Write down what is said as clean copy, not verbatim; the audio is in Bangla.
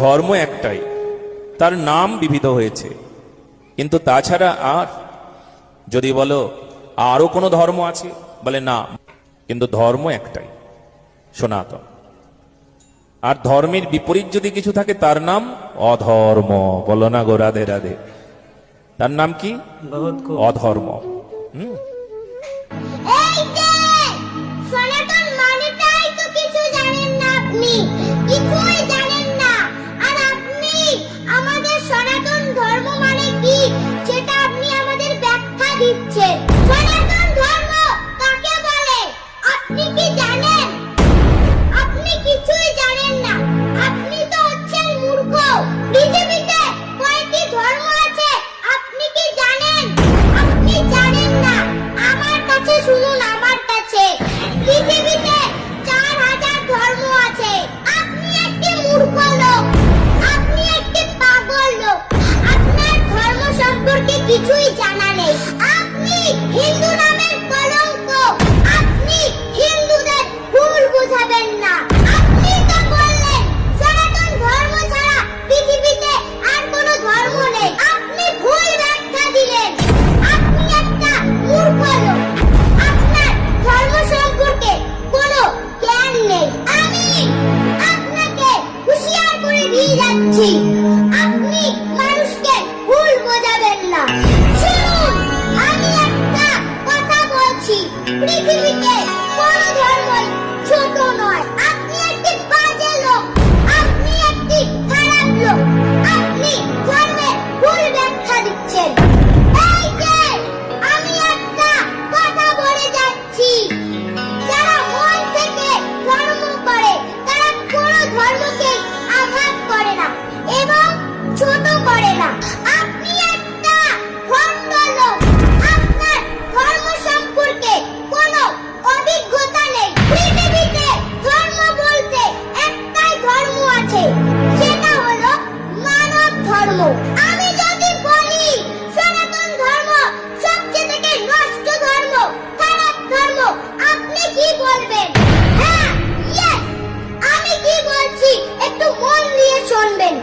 ধর্ম একটাই, তার নাম বিবিধ হয়েছে, কিন্তু তাছাড়া আর যদি বলো আরো কোনো ধর্ম আছে, বলে না, কিন্তু ধর্ম একটাই, সনাতন। আর ধর্মের বিপরীত যদি কিছু থাকে তার নাম অধর্ম। বলো না গো রাধে রাধে। তার নাম কি? অধর্ম। এই যে সনাতন মানেটাই তো কিছু জানেন না আপনি, কিছুই জানেন না। আর আপনি আমাদের সনাতন ধর্ম মানে কি সেটা আপনি আমাদের ব্যাখ্যা দিচ্ছেন। সনাতন ধর্ম কাকে বলে আপনি কি জানেন? আপনি কিছুই জানেন না, আপনি তো হচ্ছেন মূর্খ। পৃথিবীতে কয়টি ধর্ম আছে আপনি কি জানেন? আপনি জানেন না। আমার কাছে শুনুন, আমার কাছে পৃথিবীতে 4000 ধর্ম আছে। আপনি একটি মূর্খ লোক, আপনি একটি পাগল লোক, আপনার ধর্ম সম্পর্কে কিছুই জানা নেই। আপনি হিন্দু নামের কলঙ্ক, আপনি হিন্দুদের ভুল বুঝাবেন না। আপনি তো বললেন সনাতন ধর্ম ছাড়া পৃথিবীতে আর কোনো ধর্ম নেই, আপনি ভুল ব্যাখ্যা দিলেন। আপনি একটা মূর্খ লোক, আপনার ধর্ম সম্পর্কে কোনো জ্ঞান নেই। আমি আপনাকে হুঁশিয়ার করে দিয়ে যাচ্ছি, আপনি মানুষকে ভুল বোঝাবেন না। শুনুন, আমি একটা কথা বলছি, পৃথিবীতে কোনো ধর্মই ছোট নয়। আপনি একটি বাজে লোক, আপনি একটি খারাপ লোক, আপনি ধর্মের ভুল ব্যাখ্যা দিচ্ছেন। এই যে আমি একটা কথা বলে যাচ্ছি, যারা মন থেকে ধর্ম করে তারা কোনো ধর্মকে আঘাত করে না এবং ছোট করে না। আপনি একটা ভণ্ড লোক, আপনার ধর্ম সম্পর্কে কোনো অভিজ্ঞতা নেই। পৃথিবীতে ধর্ম বলতে একটাই ধর্ম আছে, সেটা হলো মানব ধর্ম। আমি যদি বলি সনাতন ধর্ম সবচেয়ে থেকে নষ্ট ধর্ম, খারাপ ধর্ম, আপনি কি বলবেন? হ্যাঁ, ইয়েস, আমি কি বলছি একটু মন দিয়ে শুনবেন।